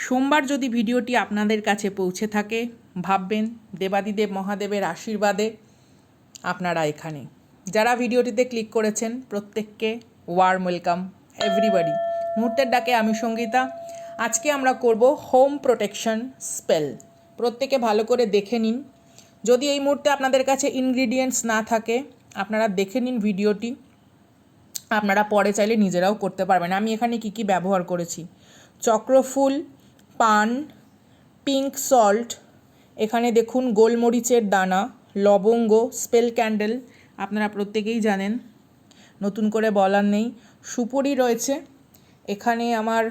সোমবার যদি ভিডিওটি আপনাদের কাছে পৌঁছে থাকে, ভাববেন দেবাদিদেব মহাদেবের আশীর্বাদে আপনারা এখানে। যারা ভিডিওটিতে ক্লিক করেছেন প্রত্যেককে ওয়ার্ম ওয়েলকাম এভরিবডি। মুহূর্তের ডাকে আমি সঙ্গীতা। আজকে আমরা করব হোম প্রোটেকশন স্পেল। প্রত্যেকে ভালো করে দেখে নিন। যদি এই মুহূর্তে আপনাদের কাছে ইনগ্রিডিয়েন্টস না থাকে, আপনারা দেখে নিন ভিডিওটি, আপনারা পরে চাইলে নিজেরাও করতে পারবেন। আমি এখানে কি কি ব্যবহার করেছি: চক্রফুল, পান, পিঙ্ক সল্ট, এখানে দেখুন গোলমরিচের দানা, লবঙ্গ, স্পেল ক্যান্ডেল, আপনারা প্রত্যেকেই জানেন, নতুন করে বলার নেই। সুপুরি রয়েছে এখানে আমার।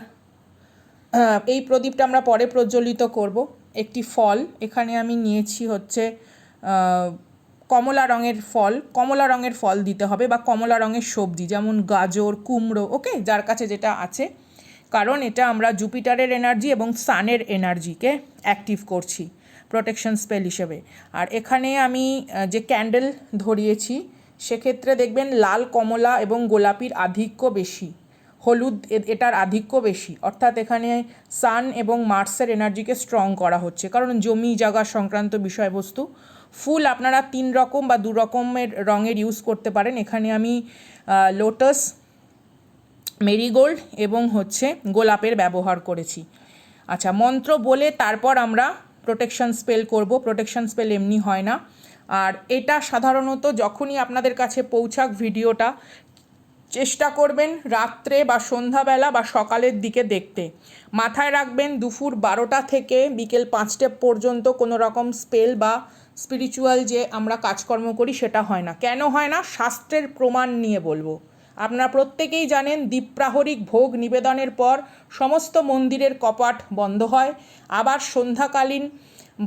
এই প্রদীপটা আমরা পরে প্রজ্বলিত করব। একটি ফল এখানে আমি নিয়েছি হচ্ছে কমলা রঙের ফল। কমলা রঙের ফল দিতে হবে, বা কমলা রঙের সবজি যেমন গাজর, কুমড়ো, ওকে, যার কাছে যেটা আছে, কারণ এটা আমরা জুপিটারের এনার্জি এবং সানের এনার্জিকে অ্যাক্টিভ করছি প্রোটেকশন স্পেল হিসেবে। আর এখানে আমি যে ক্যান্ডেল ধরিয়েছি সেক্ষেত্রে দেখবেন লাল, কমলা এবং গোলাপির আধিক্য বেশি, হলুদ এটার আধিক্য বেশি, অর্থাৎ এখানে সান এবং মার্সের এনার্জিকে স্ট্রং করা হচ্ছে, কারণ জমি জায়গা সংক্রান্ত বিষয়বস্তু। ফুল আপনারা 3 রকম বা 2 রকমের রঙের ইউজ করতে পারেন। এখানে আমি লোটাস, মেরিগোল্ড এবং হচ্ছে গোলাপের ব্যবহার করেছি। আচ্ছা, মন্ত্র বলে তারপর আমরা প্রোটেকশন স্পেল করব। প্রোটেকশন স্পেল এমনি হয় না। আর এটা সাধারণত যখনই আপনাদের কাছে পৌঁছাক ভিডিওটা, চেষ্টা করবেন রাত্রে বা সন্ধ্যাবেলা বা সকালের দিকে দেখতে। মাথায় রাখবেন দুপুর 12টা থেকে বিকেল 5টা পর্যন্ত কোনো রকম স্পেল বা স্পিরিচুয়াল যে আমরা কাজকর্ম করি সেটা হয় না। কেন হয় না? শাস্ত্রের প্রমাণ নিয়ে বলবো। আপনারা প্রত্যেকেই জানেন দ্বীপ্রাহরিক ভোগ নিবেদনের পর সমস্ত মন্দিরের কপাট বন্ধ হয়। আবার সন্ধ্যাকালীন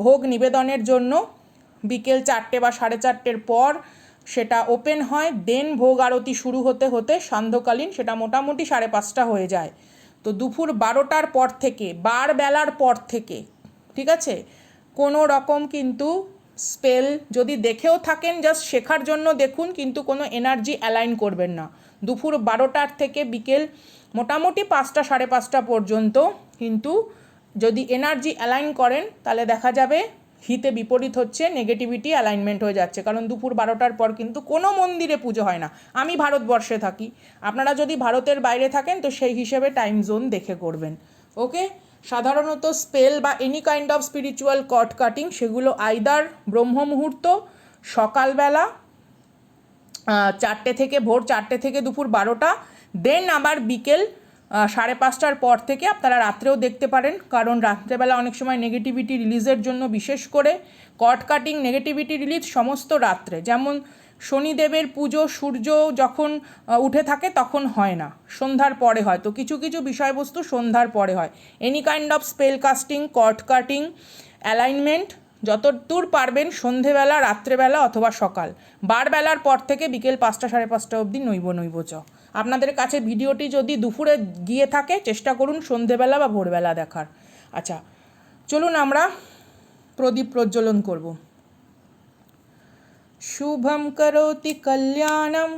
ভোগ নিবেদনের জন্য বিকেল 4টে বা 4:30 পর সেটা ওপেন হয়। দেন ভোগ আরতি শুরু হতে হতে সান্ধ্যকালীন সেটা মোটামুটি 5:30 হয়ে যায়। তো দুপুর 12টার পর থেকে, বারবেলার পর থেকে, ঠিক আছে, কোনো রকম কিন্তু স্পেল যদি দেখেও থাকেন জাস্ট শেখার জন্য দেখুন, কিন্তু কোনো এনার্জি অ্যালাইন করবেন না। দুপুর 12টার থেকে বিকেল মোটামুটি 5টা 5:30 পর্যন্ত কিন্তু যদি এনার্জি অ্যালাইন করেন তাহলে দেখা যাবে হিতে বিপরীত হচ্ছে, নেগেটিভিটি অ্যালাইনমেন্ট হয়ে যাচ্ছে। কারণ দুপুর 12টার পর কিন্তু কোনো মন্দিরে পুজো হয় না। আমি ভারতবর্ষে থাকি, আপনারা যদি ভারতের বাইরে থাকেন তো সেই হিসেবে টাইম জোন দেখে করবেন, ওকে। সাধারণত স্পেল বা any kind of spiritual cord cutting সেগুলো আইদার ব্রহ্ম মুহূর্ত, সকালবেলা 4টে থেকে, ভোর 4টে থেকে দুপুর 12টা, দেন আবার বিকেল 5:30টার পর থেকে আপনারা রাত্রেও দেখতে পারেন, কারণ রাত্রেবেলা অনেক সময় নেগেটিভিটি রিলিজের জন্য বিশেষ করে কট কাটিং নেগেটিভিটি রিলিজ সমস্ত রাত্রে। যেমন শনিদেবের পুজো সূর্য যখন উঠে থাকে তখন হয় না, সন্ধ্যার পরে হয়। তো কিছু কিছু বিষয়বস্তু সন্ধ্যার পরে হয়। Any kind of spell casting, cord cutting, alignment যতদূর পারবেন সন্ধেবেলা, রাত্রেবেলা অথবা সকাল, বারবেলার পর থেকে বিকেল 5টা 5:30 অবধি নৈব চ। আপনাদের কাছে ভিডিওটি যদি দুপুরে গিয়ে থাকে চেষ্টা করুন সন্ধেবেলা বা ভোরবেলা দেখার। আচ্ছা, চলুন আমরা প্রদীপ প্রজ্বলন করব। শুভম করোতি কল্যাণম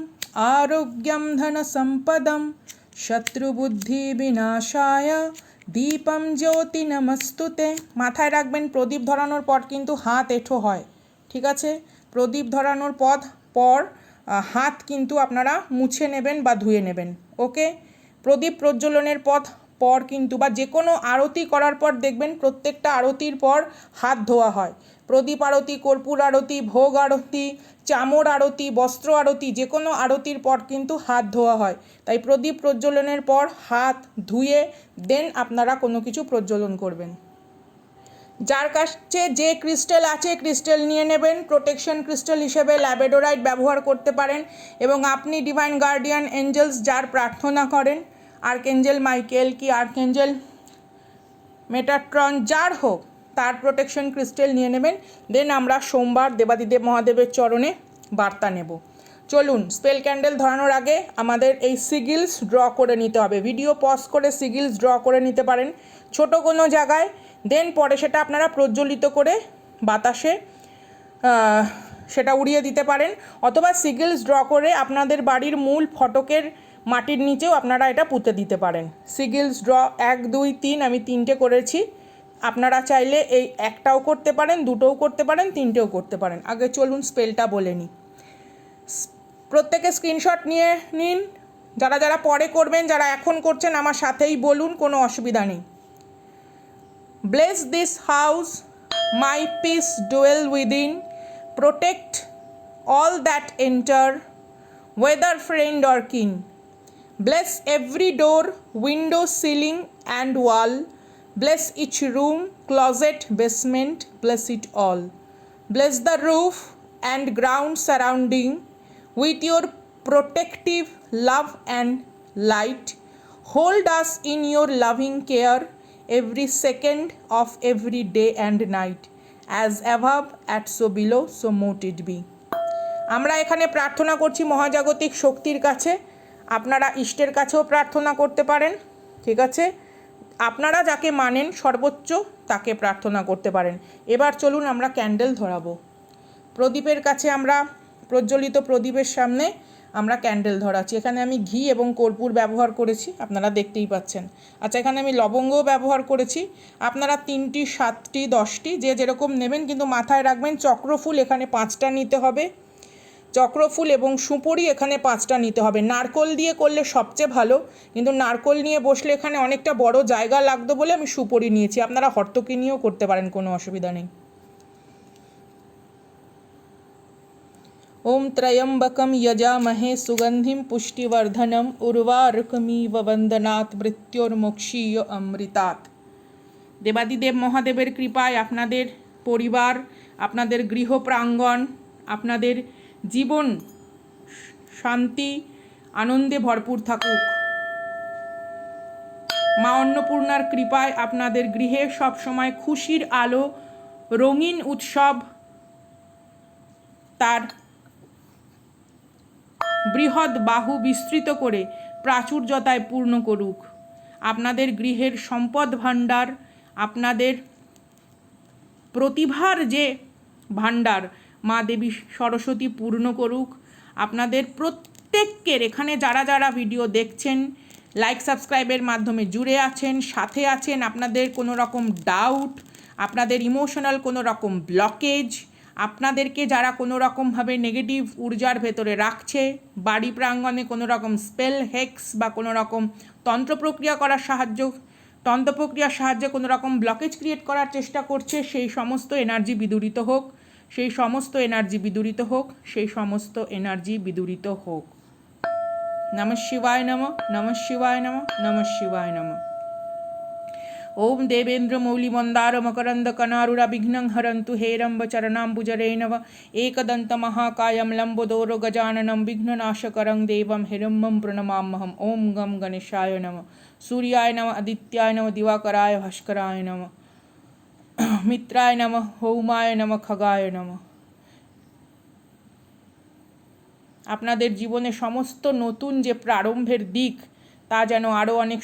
আরোগ্যম ধন সম্পদম শত্রুবুদ্ধি বিনাশায় দীপম জ্যোতি নমস্তুতে। মাথায় রাখবেন প্রদীপ ধরানোর পর কিন্তু হাত এঁঠো হয়, ঠিক আছে? প্রদীপ ধরানোর পর হাত কিন্তু আপনারা মুছে নেবেন বা ধুয়ে নেবেন, ওকে। প্রদীপ প্রজ্বলনের পর কিন্তু বা যে কোনো আরতি করার পর দেখবেন প্রত্যেকটা আরতির পর হাত ধোয়া হয়। প্রদীপ আরতি, কর্পূর আরতি, ভোগ আরতি, চামর আরতি, বস্ত্র আরতি, যে কোনো আরতির পর কিন্তু হাত ধোয়া হয়। তাই প্রদীপ প্রজ্বলনের পর হাত ধুয়ে দেন আপনারা কোনো কিছু প্রজ্বলন করবেন। যার কাছে যে ক্রিস্টাল আছে ক্রিস্টাল নিয়ে নেবেন। প্রোটেকশন ক্রিস্টাল হিসেবে ল্যাবেডোরাইট ব্যবহার করতে পারেন। এবং আপনি ডিভাইন গার্ডিয়ান এঞ্জেলস যার প্রার্থনা করেন, আর্কএঞ্জেল মাইকেল কি আর্কএঞ্জেল মেটাট্রন যার হোক, তার প্রোটেকশন ক্রিস্টাল নিয়ে নেবেন। দেন আমরা সোমবার দেবাদিদেব মহাদেবের চরণে বার্তা নেব। চলুন, স্পেল ক্যান্ডেল ধরানোর আগে আমাদের এই সিগিলস ড্র করে নিতে হবে। ভিডিও পজ করে সিগিলস ড্র করে নিতে পারেন ছোট কোনো জায়গায়। দেন পরে সেটা আপনারা প্রজ্বলিত করে বাতাসে সেটা উড়িয়ে দিতে পারেন, অথবা সিগিলস ড্র করে আপনাদের বাড়ির মূল ফটকের মাটির নিচেও আপনারা এটা পুঁতে দিতে পারেন। সিগিলস ড্র 1 2 3 আমি 3টে করেছি। আপনারা চাইলে এই একটাও করতে পারেন, দুটোও করতে পারেন, 3টেও করতে পারেন। আগে চলুন স্পেলটা বলে নিই। প্রত্যেকে স্ক্রিনশট নিয়ে নিন। যারা যারা পরে করবেন, যারা এখন করছেন আমার সাথেই বলুন, কোনো অসুবিধা নেই। Bless this house, my peace dwell within, protect all that enter, whether friend or kin. Bless every door, window, ceiling and wall. Bless each room, closet, basement, bless it all. Bless the roof and ground surrounding with your protective love and light. Hold us in your loving care every second of every day and night. As above, at so below, so mote it be. আমরা এখানে প্রার্থনা করছি মহাজাগতিক শক্তির কাছে। আপনারা ইষ্টের কাছেও প্রার্থনা করতে পারেন, ঠিক আছে? আপনারা যাকে মানেন সর্বোচ্চ তাকে প্রার্থনা করতে পারেন। এবার চলুন আমরা ক্যান্ডেল ধরাবো। প্রদীপের কাছে আমরা প্রজ্বলিত প্রদীপের সামনে আমরা ক্যান্ডেল ধরাচ্ছি। এখানে আমি ঘি এবং কর্পূর ব্যবহার করেছি, আপনারা দেখতেই পাচ্ছেন। আচ্ছা, এখানে আমি লবঙ্গও ব্যবহার করেছি। আপনারা 3টি 7টি 10টি যে যেরকম নেবেন, কিন্তু মাথায় রাখবেন চক্রফুল এখানে 5টা নিতে হবে। চক্রফুল এবং সুপুরি এখানে 5টা নিতে হবে। নারকোল দিয়ে করলে সবচেয়ে ভালো, কিন্তু নারকোল নিয়ে বসলে এখানে অনেকটা বড় জায়গা লাগতো বলে আমি সুপুরি নিয়েছি। আপনারা হর্তকি নিয়েও করতে পারেন, কোনো অসুবিধা নেই। ओम त्रयंबकम यजामहे सुगंधिम पुष्टिवर्धनम उर्वारुकमिव वंदनात् मृत्योर्मोक्षीय अमृतात्। দেবাদিদেব মহাদেবের কৃপায় আপনাদের পরিবার, আপনাদের গৃহ প্রাঙ্গণ, আপনাদের জীবন শান্তি আনন্দে ভরপুর থাকুক। মা অন্নপূর্ণার কৃপায় আপনাদের গৃহে সবসময় খুশির আলো, রঙিন উৎসব তার বৃহৎ বাহু বিস্তৃত করে প্রাচুর্যতায় পূর্ণ করুক। আপনাদের গৃহের সম্পদ ভাণ্ডার, আপনাদের প্রতিভার যে ভাণ্ডার মা দেবী সরস্বতী পূর্ণ করুক। আপনাদের প্রত্যেকের এখানে যারা যারা ভিডিও দেখছেন, লাইক সাবস্ক্রাইবের মাধ্যমে জুড়ে আছেন, সাথে আছেন, আপনাদের কোনো রকম ডাউট, আপনাদের ইমোশনাল কোনো রকম ব্লকেজ, আপনাদেরকে যারা কোনো রকমভাবে নেগেটিভ ঊর্জার ভেতরে রাখছে, বাড়ি প্রাঙ্গণে কোনো রকম স্পেল হেক্স বা কোনো রকম তন্ত্রপ্রক্রিয়ার সাহায্যে কোনো রকম ব্লকেজ ক্রিয়েট করার চেষ্টা করছে, সেই সমস্ত এনার্জি বিদূরিত হোক, সেই সমস্ত এনার্জি বিদূরিত হোক, সেই সমস্ত এনার্জি বিদূরিত হোক। নমঃ শিবায় নমঃ, নমঃ শিবায় নমঃ, নমঃ শিবায় নমঃ। ओम देवेंद्र मौली मंदार मकरंद कनारुरा विघ्नं हरन्तु हेरंब चरणाम्बुजरेणव एकदंत महाकायं लंबोदरो गजाननं विघ्ननाशकरं देवं हिरण्यं प्रणमाम्यहम्। ओम गम गणेशाय नमः, सूर्याय नमः, आदित्याय नमः, दिवाकराय भास्कराय नमः, मित्राय नमः, हौमाय नमः, खगाय नमः। আপনাদের জীবনে সমস্ত নতুন যে প্রারম্ভের দিক তা যেন আরও অনেক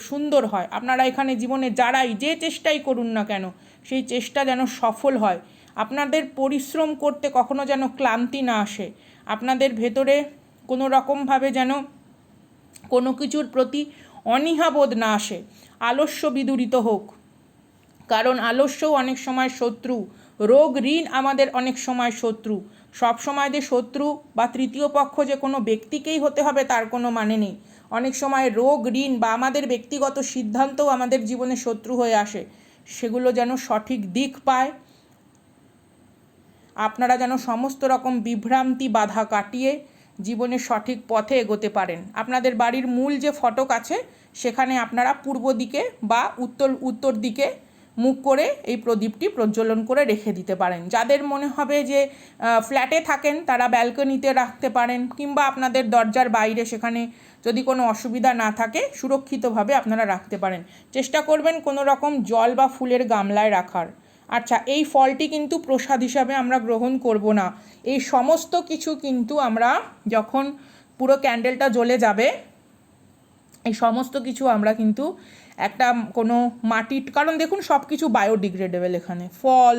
সুন্দর হয়। আপনারা এখানে জীবনে যারাই যে চেষ্টাই করুন না কেন, সেই চেষ্টা যেন সফল হয়। আপনাদের পরিশ্রম করতে কখনো যেন ক্লান্তি না আসে। আপনাদের ভেতরে কোনো রকমভাবে যেন কোনো কিছুর প্রতি অনীহাবোধ না আসে। আলস্য বিদূরিত হোক, কারণ আলস্যও অনেক সময় শত্রু। রোগ ঋণ আমাদের অনেক সময় শত্রু। সব সময় যে শত্রু বা তৃতীয় পক্ষ যে কোনো ব্যক্তিকেই হতে হবে তার কোনো মানে নেই। অনেক সময় রোগ ঋণ বা আমাদের ব্যক্তিগত সিদ্ধান্তও আমাদের জীবনে শত্রু হয়ে আসে। সেগুলো যেন সঠিক দিক পায়। আপনারা যেন সমস্ত রকম বিভ্রান্তি বাধা কাটিয়ে জীবনের সঠিক পথে এগোতে পারেন। আপনাদের বাড়ির মূল যে ফটক আছে সেখানে আপনারা পূর্ব দিকে বা উত্তর দিকে মুখ করে এই প্রদীপটি প্রজ্বলন করে রেখে দিতে পারেন। যাদের মনে হবে যে ফ্ল্যাটে থাকেন তারা ব্যালকনিতে রাখতে পারেন, কিংবা আপনাদের দরজার বাইরে, সেখানে যদি কোনো অসুবিধা না থাকে সুরক্ষিতভাবে আপনারা রাখতে পারেন। চেষ্টা করবেন কোনো রকম জল বা ফুলের গামলায় রাখার। আচ্ছা, এই ফলটি কিন্তু প্রসাদ হিসাবে আমরা গ্রহণ করব না। এই সমস্ত কিছু কিন্তু আমরা যখন পুরো ক্যান্ডেলটা জ্বলে যাবে, এই সমস্ত কিছু আমরা কিন্তু একটা কোনো মাটির, কারণ দেখুন সব কিছু বায়োডিগ্রেডেবল, এখানে ফল,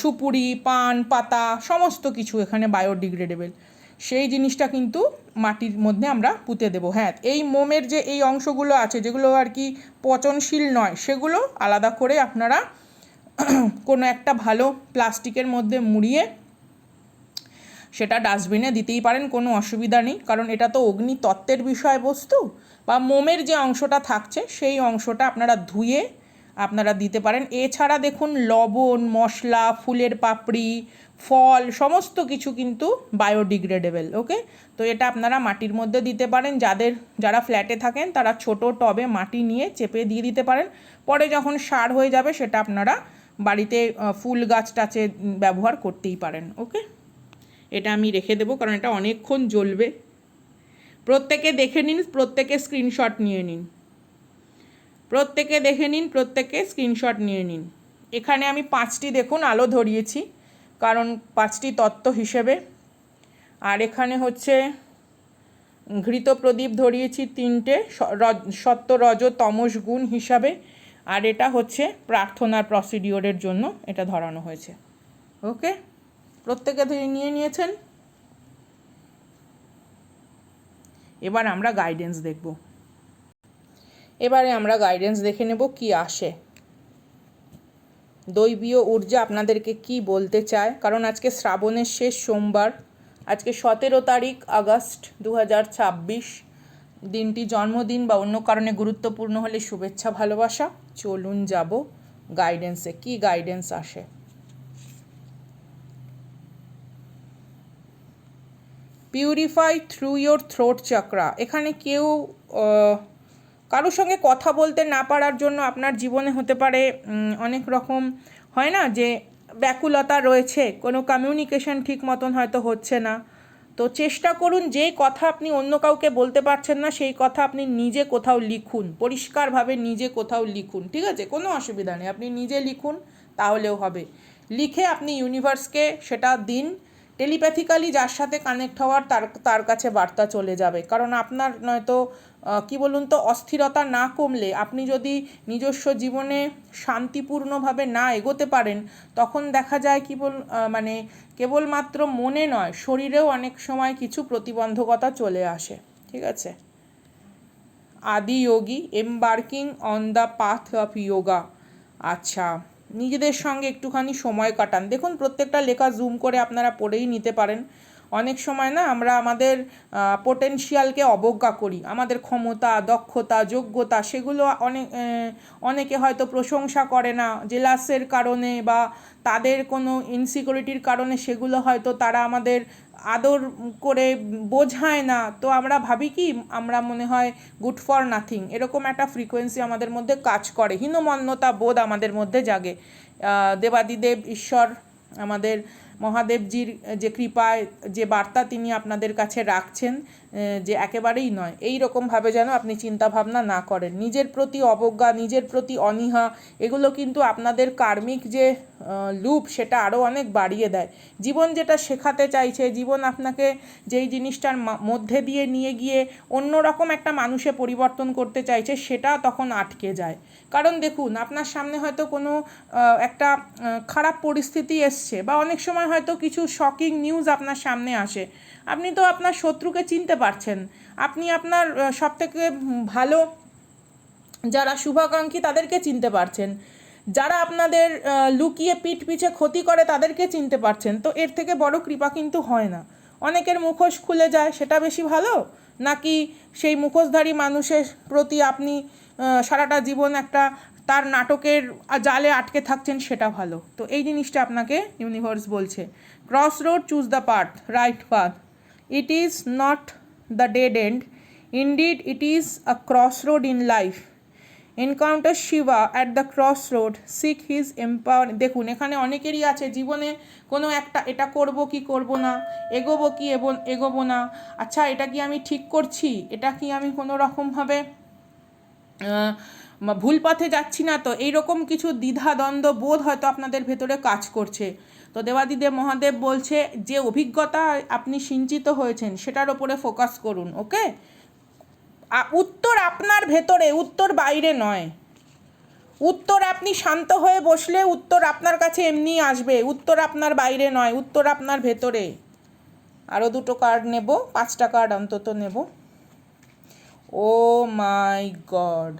সুপুরি, পান, পাতা সমস্ত কিছু এখানে বায়োডিগ্রেডেবল। সেই জিনিসটা কিন্তু মাটির মধ্যে আমরা পুঁতে দেবো। হ্যাঁ, এই মোমের যে এই অংশগুলো আছে যেগুলো আর কি পচনশীল নয়, সেগুলো আলাদা করে আপনারা কোনো একটা ভালো প্লাস্টিকের মধ্যে মুড়িয়ে সেটা ডাস্টবিনে দিতেই পারেন, কোনো অসুবিধা নেই। কারণ এটা তো অগ্নিতত্ত্বের বিষয়বস্তু, বা মোমের যে অংশটা থাকছে সেই অংশটা আপনারা ধুয়ে আপনারা দিতে পারেন। এছাড়া দেখুন লবণ, মশলা, ফুলের পাপড়ি, ফল সমস্ত কিছু কিন্তু বায়োডিগ্রেডেবল। ওকে, তো এটা আপনারা মাটির মধ্যে দিতে পারেন। যারা ফ্ল্যাটে থাকেন তারা ছোট টবে মাটি নিয়ে চেপে দিয়ে দিতে পারেন। পরে যখন সার হয়ে যাবে সেটা আপনারা বাড়িতে ফুল গাছ টাচে ব্যবহার করতেই পারেন। ওকে, এটা আমি রেখে দেবো কারণ এটা অনেকক্ষণ জ্বলবে। প্রত্যেকে দেখে নিন, প্রত্যেকে স্ক্রিনশট নিয়ে নিন, প্রত্যেকে দেখে নিন, প্রত্যেকে স্ক্রিনশট নিয়ে নিন। এখানে আমি 5টি দেখুন আলো ধরিয়েছি, কারণ 5টি তত্ত্ব হিসেবে। আর এখানে হচ্ছে ঘৃত প্রদীপ ধরিয়েছি 3টে, সত্য, রজ, তমস গুণ হিসাবে। আর এটা হচ্ছে প্রার্থনার প্রসিডিওরের জন্য এটা ধরানো হয়েছে। ওকে, প্রত্যেকে নিয়ে নিয়েছেন। এবার আমরা গাইডেন্স দেখব। এবারে আমরা গাইডেন্স দেখে নেব কি আসে, দৈবীয় ঊর্জা আপনাদেরকে কি বলতে চায়। কারণ আজকে শ্রাবণের শেষ সোমবার, আজকে 17 তারিখ আগস্ট 2026। দিনটি জন্মদিন বা অন্য কারণে গুরুত্বপূর্ণ হলে শুভেচ্ছা ভালোবাসা। চলুন যাব গাইডেন্সে, কি গাইডেন্স আসে। Purify through your throat চাকরা। এখানে কেউ কারোর সঙ্গে কথা বলতে না পারার জন্য আপনার জীবনে হতে পারে অনেক রকম, হয় না যে ব্যাকুলতা রয়েছে, কোনো কমিউনিকেশন ঠিক মতন হয়তো হচ্ছে না। তো চেষ্টা করুন যে কথা আপনি অন্য কাউকে বলতে পারছেন না সেই কথা আপনি নিজে কোথাও লিখুন, পরিষ্কারভাবে নিজে কোথাও লিখুন। ঠিক আছে, কোনো অসুবিধা নেই, আপনি নিজে লিখুন, তাহলেও হবে। লিখে আপনি ইউনিভার্সকে সেটা দিন। টেলিপ্যাথিক্যালি যার সাথে কানেক্ট হওয়ার তার কাছে বার্তা চলে যাবে। কারণ আপনার নয়তো কি বলুন তো, অস্থিরতা না কমলে, আপনি যদি নিজস্ব জীবনে শান্তিপূর্ণভাবে না এগোতে পারেন, তখন দেখা যায় মানে কেবলমাত্র মনে নয়, শরীরেও অনেক সময় কিছু প্রতিবন্ধকতা চলে আসে। ঠিক আছে, Adi Yogi embarking on the path of yoga. আচ্ছা, নিজেদের সঙ্গে একটুখানি সময় কাটান। দেখুন প্রত্যেকটা লেখা জুম করে আপনারা পড়েই নিতে পারেন। অনেক সময় না আমরা আমাদের পোটেনশিয়ালকে অবজ্ঞা করি, আমাদের ক্ষমতা, দক্ষতা, যোগ্যতা, সেগুলো অনেকে হয়তো প্রশংসা করে না, জেলাসের কারণে বা তাদের কোনো ইনসিকিউরিটির কারণে সেগুলো হয়তো তারা আমাদের আদর করে বোঝায় না। তো আমরা ভাবি কি, আমরা মনে হয় গুড ফর নাথিং, এরকম একটা ফ্রিকোয়েন্সি আমাদের মধ্যে কাজ করে, হীনমন্যতা বোধ আমাদের মধ্যে জাগে। দেবাদিদেব ঈশ্বর আমাদের মহাদেবজির যে কৃপায় যে বার্তা তিনি আপনাদের কাছে রাখছেন, যে একেবারেই নয়, এই রকমভাবে যেন আপনি চিন্তাভাবনা না করেন। নিজের প্রতি অবজ্ঞা, নিজের প্রতি অনীহা, এগুলো কিন্তু আপনাদের কার্মিক যে লুপ সেটা আরও অনেক বাড়িয়ে দেয়। জীবন যেটা শেখাতে চাইছে, জীবন আপনাকে যেই জিনিসটার মধ্যে দিয়ে নিয়ে গিয়ে অন্যরকম একটা মানুষে পরিবর্তন করতে চাইছে, সেটা তখন আটকে যায়। কারণ দেখুন, আপনার সামনে হয়তো কোনো একটা খারাপ পরিস্থিতি এসছে, বা অনেক সময় হয়তো কিছু শকিং নিউজ আপনার সামনে আসে, আপনি তো আপনার শত্রুকে চিনতে পারছেন, আপনি আপনার সবথেকে ভালো যারা শুভাকাঙ্ক্ষী তাদেরকে চিনতে পারছেন, যারা আপনাদের লুকিয়ে পিঠ পিছে ক্ষতি করে তাদেরকে চিনতে পারছেন। তো এর থেকে বড় কৃপা কিন্তু হয় না। অনেকের মুখোশ খুলে যায়, সেটা বেশি ভালো, নাকি সেই মুখোশধারী মানুষের প্রতি আপনি সারাটা জীবন একটা তার নাটকের জালে আটকে থাকছেন, সেটা ভালো? তো এই জিনিসটা আপনাকে ইউনিভার্স বলছে, cross road, choose the path, right path. It is not the dead end, indeed it is a cross road in life. Encounter Shiva at the cross road, seek his empower. দেখুন এখানে অনেকেরই আছে জীবনে কোনো একটা, এটা করব কি করব না, এগোবো কি এগোবো না, আচ্ছা এটা কি আমি ঠিক করছি, এটা কি আমি কোনো রকমভাবে ভুল পথে যাচ্ছি না, তো এইরকম কিছু দ্বিধাদ্বন্দ্ব বোধ হয়তো আপনাদের ভেতরে কাজ করছে। তো দেবাদিদেব মহাদেব বলছে যে অভিজ্ঞতা আপনি সিঞ্চিত হয়েছেন সেটার ওপরে ফোকাস করুন। ওকে, উত্তর আপনার ভেতরে, উত্তর বাইরে নয়। উত্তর আপনি শান্ত হয়ে বসলে উত্তর আপনার কাছে এমনি আসবে, উত্তর আপনার বাইরে নয়, উত্তর আপনার ভেতরে। আরও 2টো কার্ড নেব, 5টা কার্ড অন্তত নেব। ও মাই গড,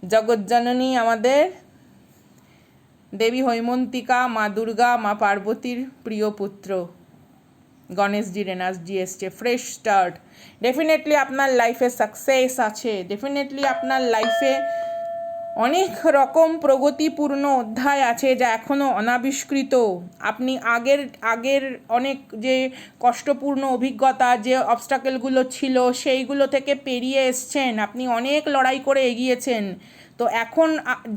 জগজ্জননী আমাদের দেবী হৈমন্তিকা, মা দুর্গা, মা পার্বতীর প্রিয় পুত্র গণেশজির এনার্জি এসছে। Fresh start. ডেফিনেটলি আপনার লাইফে সাকসেস আছে, ডেফিনেটলি আপনার লাইফে অনেক রকম প্রগতিপূর্ণ অধ্যায় আছে যা এখনও অনাবিষ্কৃত। আপনি আগের অনেক যে কষ্টপূর্ণ অভিজ্ঞতা, যে অবস্টাকেলগুলো ছিল সেইগুলো থেকে পেরিয়ে এসছেন, আপনি অনেক লড়াই করে এগিয়েছেন। তো এখন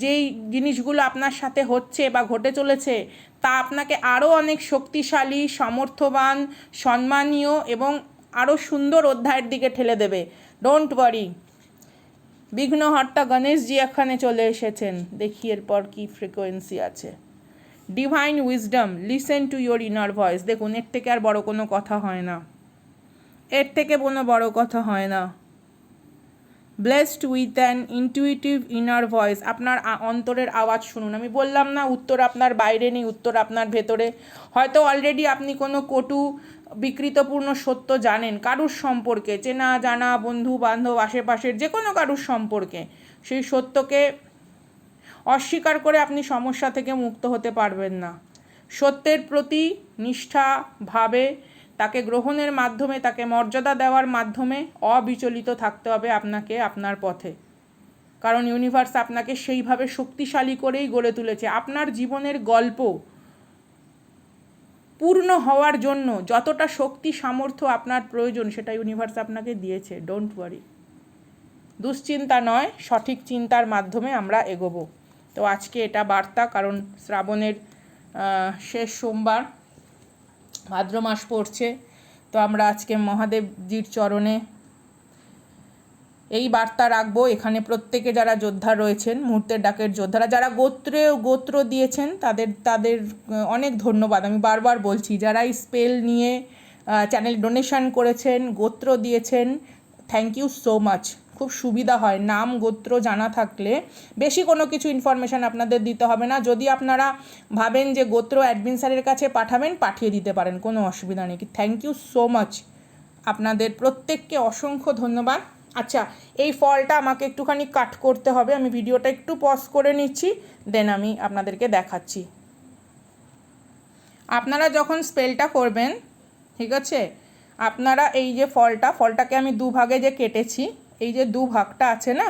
যেই জিনিসগুলো আপনার সাথে হচ্ছে বা ঘটে চলেছে তা আপনাকে আরও অনেক শক্তিশালী, সমর্থবান, সম্মানীয় এবং আরও সুন্দর অধ্যায়ের দিকে ঠেলে দেবে। Don't worry. বিঘ্নহর্তা গণেশজি এখানে চলে এসেছেন। দেখি এরপর কি ফ্রিকোয়েন্সি আছে। Divine wisdom, listen to your inner voice. দেখুন, এর থেকে আর বড় কোনো কথা হয় না, এর থেকে কোনো বড় কথা হয় না। Blessed with an intuitive inner voice. আপনার অন্তরের আওয়াজ শুনুন। আমি বললাম না উত্তর আপনার বাইরে নেই, উত্তর আপনার ভেতরে। হয়তো অলরেডি আপনি কোনো কটু বিকৃতপূর্ণ সত্য জানেন কারুর সম্পর্কে, চেনা জানা, বন্ধু বান্ধব, আশেপাশের যে কোনো কারুর সম্পর্কে। সেই সত্যকে অস্বীকার করে আপনি সমস্যা থেকে মুক্ত হতে পারবেন না। সত্যের প্রতি নিষ্ঠাভাবে তাকে গ্রহণের মাধ্যমে, তাকে মর্যাদা দেওয়ার মাধ্যমে অবিচলিত থাকতে হবে আপনাকে আপনার পথে। কারণ ইউনিভার্স আপনাকে সেইভাবে শক্তিশালী করেই গড়ে তুলেছে। আপনার জীবনের গল্প পূর্ণ হওয়ার জন্য যতটা শক্তি সামর্থ্য আপনার প্রয়োজন সেটা ইউনিভার্স আপনাকে দিয়েছে। Don't worry. দুশ্চিন্তা নয়, সঠিক চিন্তার মাধ্যমে আমরা এগোবো। তো আজকে এটা বার্তা, কারণ শ্রাবণের শেষ সোমবার, ভাদ্র মাস পড়ছে। তো আমরা আজকে মহাদেবজির চরণে এই বার্তা রাখবো। এখানে প্রত্যেকে যারা যোদ্ধা রয়েছেন, মুহূর্তের ডাকের যোদ্ধারা, যারা গোত্র দিয়েছেন তাদের অনেক ধন্যবাদ। আমি বারবার বলছি, যারা এই স্পেল নিয়ে চ্যানেল ডোনেশন করেছেন, গোত্র দিয়েছেন, থ্যাংক ইউ সো মাচ। খুব সুবিধা হয় নাম গোত্র জানা থাকলে, বেশি কোনো কিছু ইনফরমেশান আপনাদের দিতে হবে না। যদি আপনারা ভাবেন যে গোত্র অ্যাডমিন স্যারের কাছে পাঠাবেন, পাঠিয়ে দিতে পারেন, কোনো অসুবিধা নেই। থ্যাংক ইউ সো মাচ, আপনাদের প্রত্যেককে অসংখ্য ধন্যবাদ। আচ্ছা, এই ফলটা আমাকে একটুখানি কাট করতে হবে, আমি ভিডিওটা একটু পজ করে নিচ্ছি, দেন আমি আপনাদেরকে দেখাচ্ছি। আপনারা যখন স্পেলটা করবেন, ঠিক আছে, আপনারা এই যে ফলটাকে আমি দুভাগে যে কেটেছি, এই যে দুভাগটা আছে না,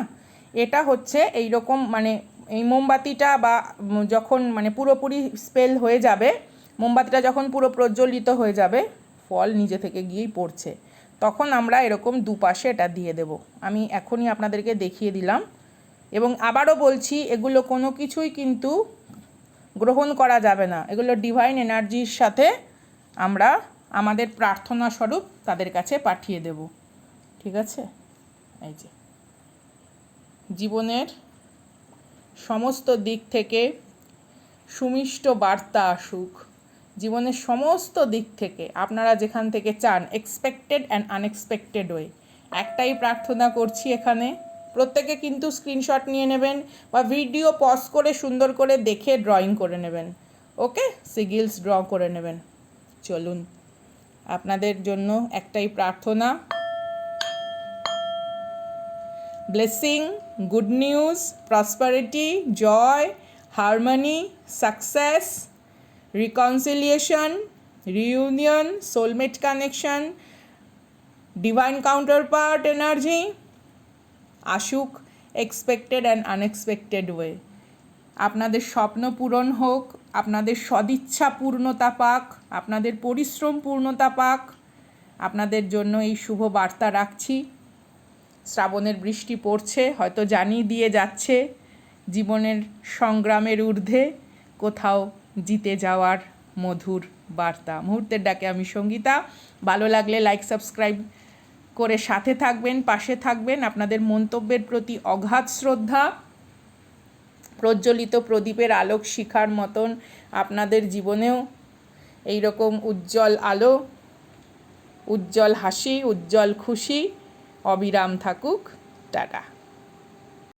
এটা হচ্ছে এই রকম, মানে এই মোমবাতিটা বা যখন মানে পুরোপুরি স্পেল হয়ে যাবে, মোমবাতিটা যখন পুরো প্রজ্বলিত হয়ে যাবে, ফল নিজে থেকে গিয়েই পড়ছে, তখন আমরা এরকম দুপাশে এটা দিয়ে দেব। আমি এখনই আপনাদেরকে দেখিয়ে দিলাম। এবং আবারও বলছি, এগুলো কোনো কিছুই কিন্তু গ্রহণ করা যাবে না, এগুলো ডিভাইন এনার্জির সাথে আমরা আমাদের প্রার্থনা স্বরূপ তাদের কাছে পাঠিয়ে দেব। ঠিক আছে? এই যে জীবনের সমস্ত দিক থেকে সুমিষ্ট বার্তা আসুক, জীবনের সমস্ত দিক থেকে আপনারা যেখান থেকে চান, এক্সপেক্টেড অ্যান্ড আনএক্সপেক্টেড ওয়ে। একটাই প্রার্থনা করছি এখানে, প্রত্যেকে কিন্তু স্ক্রিনশট নিয়ে নেবেন বা ভিডিও পজ করে সুন্দর করে দেখে ড্রয়িং করে নেবেন। ওকে, সিগিলস ড্র করে নেবেন। চলুন, আপনাদের জন্য একটাই প্রার্থনা, blessing, good news, prosperity, joy, harmony, success, reconciliation, reunion, soulmate connection, divine counterpart energy আসুক এক্সপেক্টেড অ্যান্ড আনএক্সপেক্টেড ওয়ে। আপনাদের স্বপ্ন পূরণ হোক, আপনাদের সদিচ্ছা পূর্ণতা পাক, আপনাদের পরিশ্রম পূর্ণতা পাক। আপনাদের জন্য এই শুভ বার্তা রাখছি। শ্রাবণের বৃষ্টি পড়ছে, হয়তো জানিয়ে দিয়ে যাচ্ছে জীবনের সংগ্রামের ঊর্ধ্বে কোথাও জিতে যাওয়ার মধুর বার্তা। মুহূর্তের ডাকে আমি সঙ্গীতা। ভালো লাগলে লাইক, সাবস্ক্রাইব করে সাথে থাকবেন, পাশে থাকবেন। আপনাদের মন্তব্যের প্রতি অগাধ শ্রদ্ধা। প্রজ্বলিত প্রদীপের আলোক শিখার মতন আপনাদের জীবনেও এই রকম উজ্জ্বল আলো, উজ্জ্বল হাসি, উজ্জ্বল খুশি অবিরাম থাকুক। টাটা।